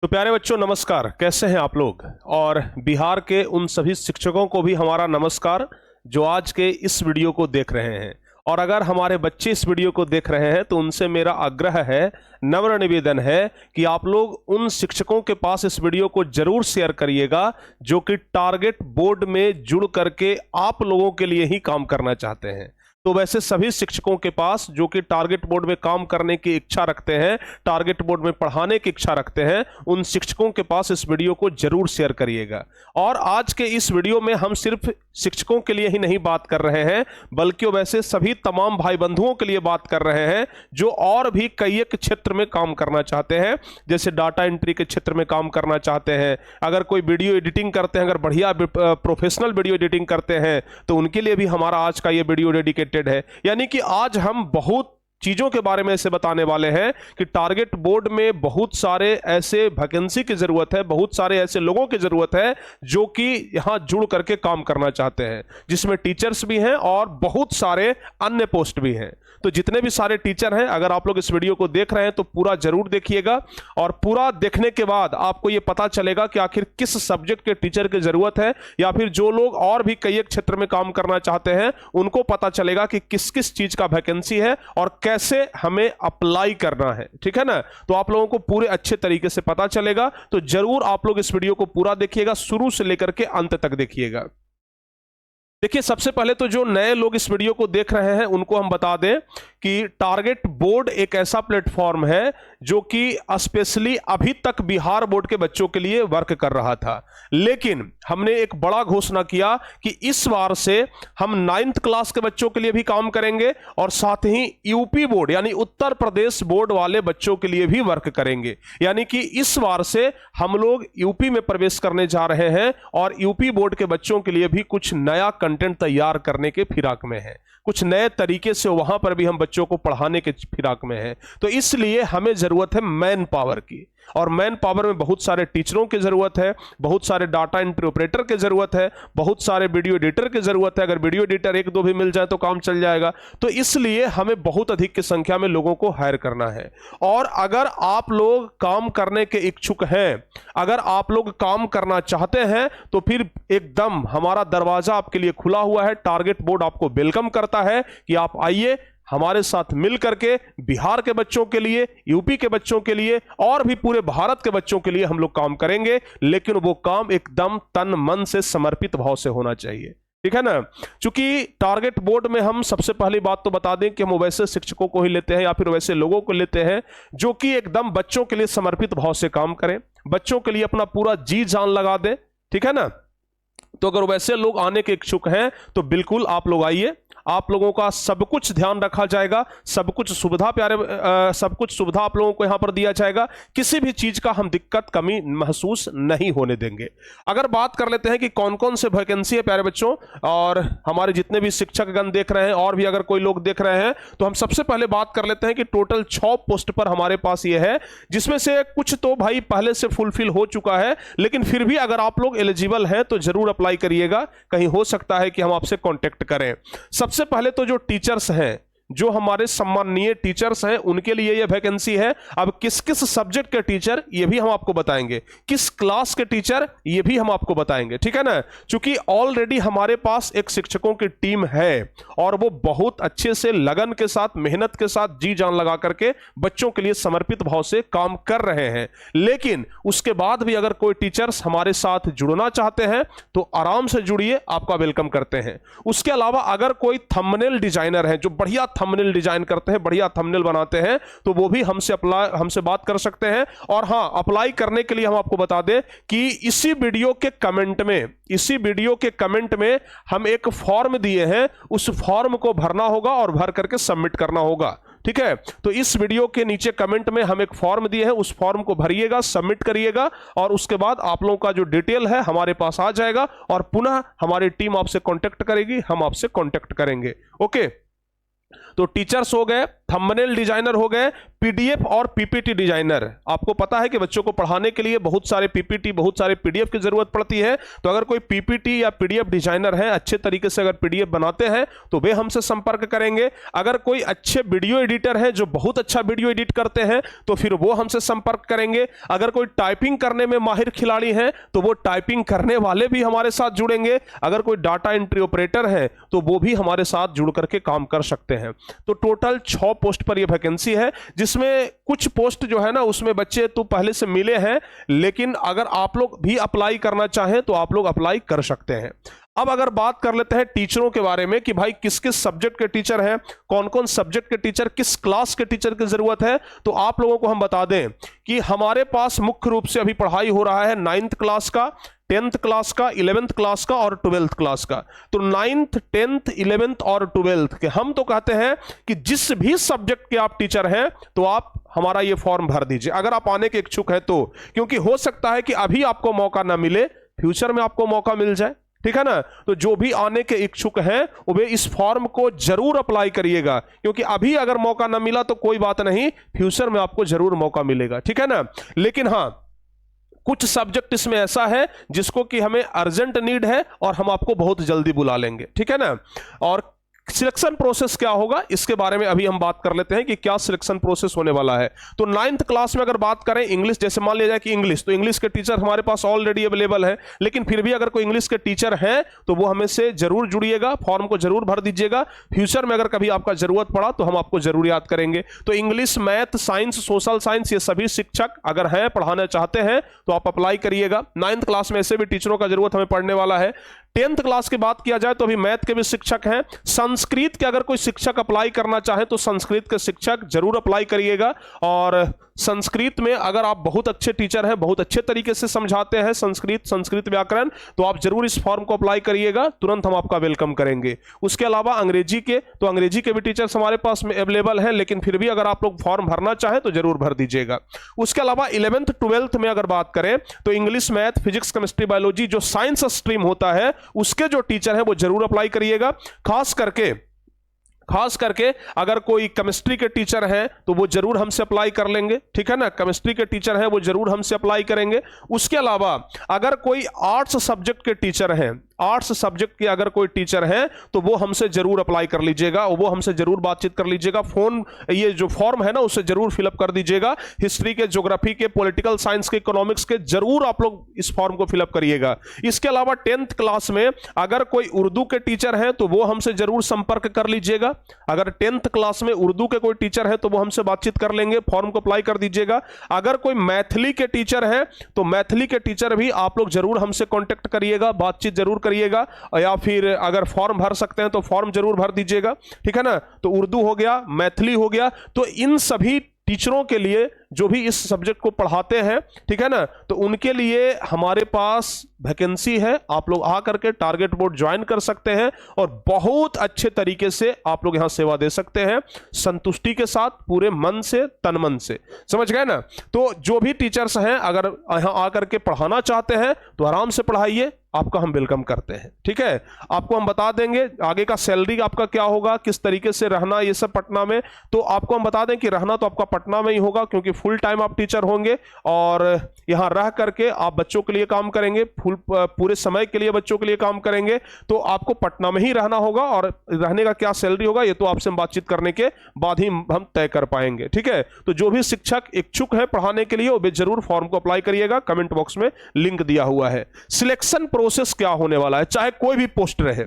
तो प्यारे बच्चों नमस्कार, कैसे हैं आप लोग। और बिहार के उन सभी शिक्षकों को भी हमारा नमस्कार जो आज के इस वीडियो को देख रहे हैं। और अगर हमारे बच्चे इस वीडियो को देख रहे हैं तो उनसे मेरा आग्रह है, नम्र निवेदन है कि आप लोग उन शिक्षकों के पास इस वीडियो को जरूर शेयर करिएगा जो कि टारगेट बोर्ड में जुड़ करके आप लोगों के लिए ही काम करना चाहते हैं। तो वैसे सभी शिक्षकों के पास जो कि टारगेट बोर्ड में काम करने की इच्छा रखते हैं, टारगेट बोर्ड में पढ़ाने की इच्छा रखते हैं, उन शिक्षकों के पास इस वीडियो को जरूर शेयर करिएगा। और आज के इस वीडियो में हम सिर्फ शिक्षकों के लिए ही नहीं बात कर रहे हैं, बल्कि वैसे सभी तमाम भाई बंधुओं के लिए बात कर रहे हैं जो और भी कई एक क्षेत्र में काम करना चाहते हैं, जैसे डाटा एंट्री के क्षेत्र में काम करना चाहते हैं। अगर कोई वीडियो एडिटिंग करते हैं, अगर बढ़िया प्रोफेशनल वीडियो एडिटिंग करते हैं तो उनके लिए भी हमारा आज का ये वीडियो डेडिकेटेड है। यानी कि आज हम बहुत चीजों के बारे में से बताने वाले हैं कि टारगेट बोर्ड में बहुत सारे ऐसे वैकेंसी की जरूरत है, बहुत सारे ऐसे लोगों की जरूरत है जो कि यहां जुड़ करके काम करना चाहते हैं, जिसमें टीचर्स भी हैं और बहुत सारे अन्य पोस्ट भी हैं। तो जितने भी सारे टीचर हैं, अगर आप लोग इस वीडियो को देख रहे हैं तो पूरा जरूर देखिएगा। और पूरा देखने के बाद आपको यह पता चलेगा कि आखिर किस सब्जेक्ट के टीचर की जरूरत है, या फिर जो लोग और भी कई एक क्षेत्र में काम करना चाहते हैं उनको पता चलेगा कि किस किस चीज का वैकेंसी है और कैसे हमें अप्लाई करना है। ठीक है ना। तो आप लोगों को पूरे अच्छे तरीके से पता चलेगा। तो जरूर आप लोग इस वीडियो को पूरा देखिएगा, शुरू से लेकर के अंत तक देखिएगा। देखिए, सबसे पहले तो जो नए लोग इस वीडियो को देख रहे हैं उनको हम बता दें कि टारगेट बोर्ड एक ऐसा प्लेटफॉर्म है जो कि स्पेशली अभी तक बिहार बोर्ड के बच्चों के लिए वर्क कर रहा था, लेकिन हमने एक बड़ा घोषणा किया कि इस बार से हम 9th क्लास के बच्चों के लिए भी काम करेंगे और साथ ही यूपी बोर्ड यानी उत्तर प्रदेश बोर्ड वाले बच्चों के लिए भी वर्क करेंगे। यानी कि इस बार से हम लोग यूपी में प्रवेश करने जा रहे हैं और यूपी बोर्ड के बच्चों के लिए भी कुछ नया कंटेंट तैयार करने के फिराक में है, कुछ नए तरीके से वहां पर भी हम बच्चों को पढ़ाने के फिराक में हैं। तो इसलिए हमें जरूरत है मैन पावर की, और मैन पावर में बहुत सारे टीचरों की जरूरत है, बहुत सारे डाटा एंट्री ऑपरेटर की जरूरत है, बहुत सारे वीडियो एडिटर की जरूरत है। अगर वीडियो एडिटर एक दो भी मिल जाए तो काम चल जाएगा। तो इसलिए हमें बहुत अधिक की संख्या में लोगों को हायर करना है। और अगर आप लोग काम करने के इच्छुक हैं, अगर आप लोग काम करना चाहते हैं, तो फिर एकदम हमारा दरवाजा आपके लिए खुला हुआ है। टारगेट बोर्ड आपको वेलकम करता है कि आप आइए, हमारे साथ मिल करके बिहार के बच्चों के लिए, यूपी के बच्चों के लिए और भी पूरे भारत के बच्चों के लिए हम लोग काम करेंगे। लेकिन वो काम एकदम तन मन से समर्पित भाव से होना चाहिए। ठीक है ना। क्योंकि टारगेट बोर्ड में हम सबसे पहली बात तो बता दें कि हम वैसे शिक्षकों को ही लेते हैं या फिर वैसे लोगों को लेते हैं जो कि एकदम बच्चों के लिए समर्पित भाव से काम करें, बच्चों के लिए अपना पूरा जी जान लगा दें। ठीक है ना। तो अगर वैसे लोग आने के इच्छुक हैं तो बिल्कुल आप लोग आइए, आप लोगों का सब कुछ ध्यान रखा जाएगा, सब कुछ सुविधा सब कुछ सुविधा आप लोगों को यहां पर दिया जाएगा। किसी भी चीज का हम दिक्कत कमी महसूस नहीं होने देंगे। अगर बात कर लेते हैं कि कौन कौन से वैकेंसी है प्यारे बच्चों, और हमारे जितने भी शिक्षकगण देख रहे हैं और भी अगर कोई लोग देख रहे हैं, तो हम सबसे पहले बात कर लेते हैं कि टोटल 6 पोस्ट पर हमारे पास ये है, जिसमें से कुछ तो भाई पहले से फुलफिल हो चुका है, लेकिन फिर भी अगर आप लोग एलिजिबल हैं तो जरूर अप्लाई करिएगा। कहीं हो सकता है कि हम आपसे कॉन्टेक्ट करें। सबसे पहले तो जो टीचर्स हैं, जो हमारे सम्माननीय टीचर्स हैं, उनके लिए यह वैकेंसी है। अब किस किस सब्जेक्ट के टीचर ये भी हम आपको बताएंगे, किस क्लास के टीचर ये भी हम आपको बताएंगे। ठीक है ना। क्योंकि ऑलरेडी हमारे पास एक शिक्षकों की टीम है और वो बहुत अच्छे से लगन के साथ, मेहनत के साथ, जी जान लगा करके बच्चों के लिए समर्पित भाव से काम कर रहे हैं। लेकिन उसके बाद भी अगर कोई टीचर्स हमारे साथ जुड़ना चाहते हैं तो आराम से जुड़िए, आपका वेलकम करते हैं। उसके अलावा अगर कोई थंबनेल डिजाइनर है जो बढ़िया थंबनेल डिजाइन करते हैं, बढ़िया थंबनेल बनाते हैं, तो वो भी हमसे बात कर सकते हैं। और हां, अप्लाई करने के लिए हम आपको बता दें कि इसी वीडियो के कमेंट में हम एक फॉर्म दिए हैं, उस फॉर्म को भरना होगा और भर करके सबमिट करना होगा। ठीक है। तो इस वीडियो के नीचे कमेंट में हम एक फॉर्म दिए हैं, उस फॉर्म को भरिएगा, सबमिट करिएगा और उसके बाद आप लोगों का जो डिटेल है हमारे पास आ जाएगा और पुनः हमारी टीम आपसे कांटेक्ट करेगी, हम आपसे कांटेक्ट करेंगे। ओके। तो टीचर्स हो गए, थंबनेल डिजाइनर हो गए, पीडीएफ और पीपीटी डिजाइनर। आपको पता है कि बच्चों को पढ़ाने के लिए बहुत सारे पीपीटी, बहुत सारे पीडीएफ की जरूरत पड़ती है। तो अगर कोई पीपीटी या पीडीएफ डिजाइनर है, अच्छे तरीके से अगर पीडीएफ बनाते हैं तो वे हमसे संपर्क करेंगे। अगर कोई अच्छे वीडियो एडिटर है जो बहुत अच्छा वीडियो एडिट करते हैं तो फिर वो हमसे संपर्क करेंगे। अगर कोई टाइपिंग करने में माहिर खिलाड़ी है तो वो टाइपिंग करने वाले भी हमारे साथ जुड़ेंगे। अगर कोई डाटा एंट्री ऑपरेटर है तो वो भी हमारे साथ जुड़ करके काम कर सकते हैं। तो टोटल 6 पोस्ट पर यह वैकेंसी है, जिसमें कुछ पोस्ट जो है ना उसमें बच्चे तो पहले से मिले हैं, लेकिन अगर आप लोग भी अप्लाई करना चाहें तो आप लोग अप्लाई कर सकते हैं। अब अगर बात कर लेते हैं टीचरों के बारे में कि भाई किस किस सब्जेक्ट के टीचर हैं, कौन कौन सब्जेक्ट के टीचर, किस क्लास के टीचर की जरूरत है, तो आप लोगों को हम बता दें कि हमारे पास मुख्य रूप से अभी पढ़ाई हो रहा है 9th क्लास का, 10th क्लास का, 11th क्लास का और 12th क्लास का। तो 9th, 10th, 11th और 12th के हम तो कहते हैं कि जिस भी सब्जेक्ट के आप टीचर हैं तो आप हमारा ये फॉर्म भर दीजिए, अगर आप आने के इच्छुक है तो। क्योंकि हो सकता है कि अभी आपको मौका ना मिले, फ्यूचर में आपको मौका मिल जाए, ठीक है ना। तो जो भी आने के इच्छुक हैं वे इस फॉर्म को जरूर अप्लाई करिएगा, क्योंकि अभी अगर मौका ना मिला तो कोई बात नहीं, फ्यूचर में आपको जरूर मौका मिलेगा, ठीक है ना। लेकिन हां, कुछ सब्जेक्ट इसमें ऐसा है जिसको कि हमें अर्जेंट नीड है और हम आपको बहुत जल्दी बुला लेंगे, ठीक है ना। और सिलेक्शन प्रोसेस क्या होगा इसके बारे में अभी हम बात कर लेते हैं कि क्या सिलेक्शन प्रोसेस होने वाला है। तो 9th क्लास में अगर बात करें इंग्लिश, जैसे मान लिया जाए कि इंग्लिश, तो इंग्लिश के टीचर हमारे पास ऑलरेडी अवेलेबल है, लेकिन फिर भी अगर कोई इंग्लिश के टीचर हैं तो वो हमें से जरूर जुड़िएगा, फॉर्म को जरूर भर दीजिएगा। फ्यूचर में अगर कभी आपका जरूरत पड़ा तो हम आपको जरूर याद करेंगे। तो English, math, science, social science, ये सभी शिक्षक अगर हैं, पढ़ाना चाहते हैं तो आप अप्लाई करिएगा। 9th क्लास में ऐसे भी टीचरों का जरूरत हमें पड़ने वाला है। 10th क्लास की बात किया जाए तो अभी मैथ के भी शिक्षक हैं। संस्कृत के अगर कोई शिक्षक अप्लाई करना चाहे तो संस्कृत के शिक्षक जरूर अप्लाई करिएगा। और संस्कृत में अगर आप बहुत अच्छे टीचर हैं, बहुत अच्छे तरीके से समझाते हैं संस्कृत व्याकरण, तो आप जरूर इस फॉर्म को अप्लाई करिएगा, तुरंत हम आपका वेलकम करेंगे। उसके अलावा अंग्रेजी के, तो अंग्रेजी के भी टीचर्स हमारे पास में अवेलेबल हैं, लेकिन फिर भी अगर आप लोग फॉर्म भरना चाहें तो जरूर भर दीजिएगा। उसके अलावा 11th, 12th में अगर बात करें तो English, math, physics, chemistry, biology जो साइंस स्ट्रीम होता है उसके जो टीचर हैं वो जरूर अप्लाई करिएगा। खास करके अगर कोई केमिस्ट्री के टीचर हैं तो वो जरूर हमसे अप्लाई कर लेंगे, ठीक है ना। केमिस्ट्री के टीचर हैं वो जरूर हमसे अप्लाई करेंगे। उसके अलावा अगर कोई आर्ट्स सब्जेक्ट के टीचर हैं, आर्ट्स सब्जेक्ट के अगर कोई टीचर हैं तो वो हमसे जरूर अप्लाई कर लीजिएगा, वो हमसे जरूर बातचीत कर लीजिएगा। ये जो फॉर्म है ना उसे जरूर फिलअप कर दीजिएगा। हिस्ट्री के, ज्योग्राफी के, पॉलिटिकल साइंस के, इकोनॉमिक्स के जरूर आप लोग इस फॉर्म को फिलअप करिएगा। इसके अलावा 10th क्लास में अगर कोई उर्दू के टीचर हैं तो वो हमसे जरूर संपर्क कर लीजिएगा। अगर 10th क्लास में उर्दू के कोई टीचर है तो वो हमसे बातचीत कर लेंगे, फॉर्म को अप्लाई कर दीजिएगा। अगर कोई मैथिली के टीचर है तो मैथिली के टीचर भी आप लोग जरूर हमसे कांटेक्ट करिएगा, बातचीत जरूर करिएगा, या फिर अगर फॉर्म भर सकते हैं तो फॉर्म जरूर भर दीजिएगा, ठीक है ना। तो उर्दू हो गया, मैथिली हो गया, तो इन सभी टीचरों के लिए जो भी इस सब्जेक्ट को पढ़ाते हैं, ठीक है ना, तो उनके लिए हमारे पास वैकेंसी है। आप लोग आकर के टारगेट बोर्ड ज्वाइन कर सकते हैं और बहुत अच्छे तरीके से आप लोग यहां सेवा दे सकते हैं, संतुष्टि के साथ, पूरे मन से, तन मन से, समझ गए ना। तो जो भी टीचर्स हैं अगर यहां आकर के पढ़ाना चाहते हैं तो आराम से पढ़ाइए, आपका हम वेलकम करते हैं, ठीक है। आपको हम बता देंगे आगे का सैलरी आपका क्या होगा, किस तरीके से रहना, ये सब पटना में। तो आपको हम बता दें कि रहना तो आपका पटना में ही होगा, क्योंकि फुल टाइम आप टीचर होंगे और यहां रह करके आप बच्चों के लिए काम करेंगे, पूरे समय के लिए बच्चों के लिए काम करेंगे। तो आपको पटना में ही रहना होगा और रहने का क्या सैलरी होगा ये तो आपसे बातचीत करने के बाद ही हम तय कर पाएंगे, ठीक है। तो जो भी शिक्षक इच्छुक है पढ़ाने के लिए वो जरूर फॉर्म को अप्लाई करिएगा, कमेंट बॉक्स में लिंक दिया हुआ है। सिलेक्शन प्रोसेस क्या होने वाला है, चाहे कोई भी पोस्ट रहे,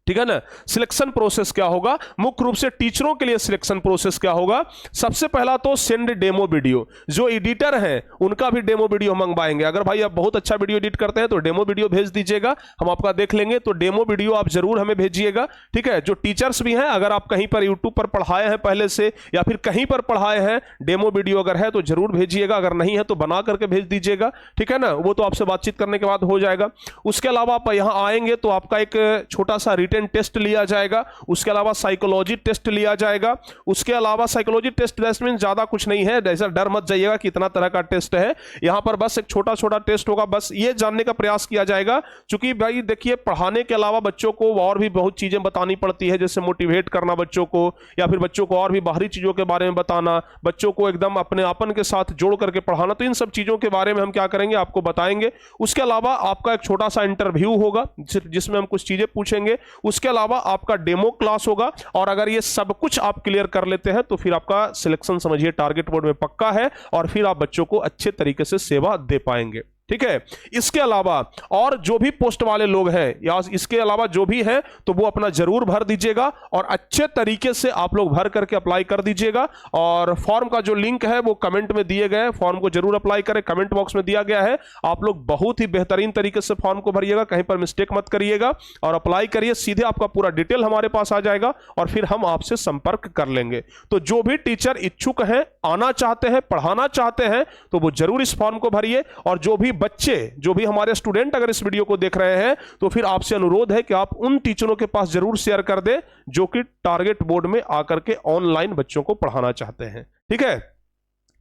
ठीक है ना। सिलेक्शन प्रोसेस क्या होगा, मुख्य रूप से टीचरों के लिए सिलेक्शन प्रोसेस क्या होगा। सबसे पहला तो सेंड डेमो वीडियो, जो एडिटर हैं उनका भी डेमो वीडियो मंगवाएंगे। अगर भाई आप बहुत अच्छा वीडियो एडिट करते हैं तो डेमो वीडियो भेज दीजिएगा, हम आपका देख लेंगे। तो डेमो वीडियो आप जरूर हमें भेजिएगा, ठीक है। जो टीचर्स भी हैं, अगर आप कहीं पर यूट्यूब पर पढ़ाए हैं पहले से या फिर कहीं पर पढ़ाए हैं, डेमो वीडियो अगर है तो जरूर भेजिएगा, अगर नहीं है तो बना करके भेज दीजिएगा, ठीक है ना। वो तो आपसे बातचीत करने के बाद हो जाएगा। उसके अलावा आप यहां आएंगे तो आपका एक छोटा सा रिटेन रिटेन टेस्ट लिया जाएगा, उसके अलावा साइकोलॉजी टेस्ट लिया जाएगा। उसके अलावा साइकोलॉजी टेस्ट में ज्यादा कुछ नहीं है, ऐसा डर मत जाइएगा कि इतना तरह का टेस्ट है, यहां पर बस एक छोटा छोटा टेस्ट होगा, बस ये जानने का प्रयास किया जाएगा। क्योंकि भाई देखिए, पढ़ाने के अलावा बच्चों को और भी बहुत चीजें बतानी पड़ती है, जैसे मोटिवेट करना बच्चों को, या फिर बच्चों को और भी बाहरी चीजों के बारे में बताना, बच्चों को एकदम अपने आपन के साथ जोड़ करके पढ़ाना। तो इन सब चीजों के बारे में हम क्या करेंगे, आपको बताएंगे। उसके अलावा आपका एक छोटा सा इंटरव्यू होगा जिसमें हम कुछ चीजें पूछेंगे। उसके अलावा आपका डेमो क्लास होगा, और अगर ये सब कुछ आप क्लियर कर लेते हैं तो फिर आपका सिलेक्शन समझिए टारगेट बोर्ड में पक्का है, और फिर आप बच्चों को अच्छे तरीके से सेवा दे पाएंगे। ठीक है। इसके अलावा और जो भी पोस्ट वाले लोग हैं या इसके अलावा जो भी है, तो वो अपना जरूर भर दीजिएगा, और अच्छे तरीके से आप लोग भर करके अप्लाई कर दीजिएगा। और फॉर्म का जो लिंक है वो कमेंट में दिए गए, फॉर्म को जरूर अप्लाई करें, कमेंट बॉक्स में दिया गया है। आप लोग बहुत ही बेहतरीन तरीके से फॉर्म को भरिएगा, कहीं पर मिस्टेक मत करिएगा, और अप्लाई करिए। सीधे आपका पूरा डिटेल हमारे पास आ जाएगा, और फिर हम आपसे संपर्क कर लेंगे। तो जो भी टीचर इच्छुक हैं, आना चाहते हैं, पढ़ाना चाहते हैं, तो वो जरूर इस फॉर्म को भरिए। और जो भी बच्चे, जो भी हमारे स्टूडेंट अगर इस वीडियो को देख रहे हैं, तो फिर आपसे अनुरोध है कि आप उन टीचरों के पास जरूर शेयर कर दें जो कि टारगेट बोर्ड में आकर के ऑनलाइन बच्चों को पढ़ाना चाहते हैं। ठीक है।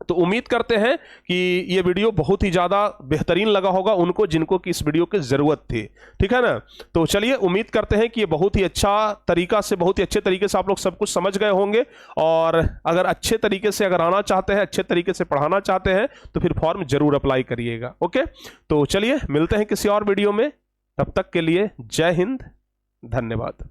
तो उम्मीद करते हैं कि ये वीडियो बहुत ही ज्यादा बेहतरीन लगा होगा उनको जिनको कि इस वीडियो की जरूरत थी। ठीक है ना। तो चलिए, उम्मीद करते हैं कि ये बहुत ही अच्छा तरीका से, बहुत ही अच्छे तरीके से आप लोग सब कुछ समझ गए होंगे। और अगर अच्छे तरीके से अगर आना चाहते हैं, अच्छे तरीके से पढ़ाना चाहते हैं, तो फिर फॉर्म जरूर अप्लाई करिएगा। ओके। तो चलिए, मिलते हैं किसी और वीडियो में। तब तक के लिए जय हिंद, धन्यवाद।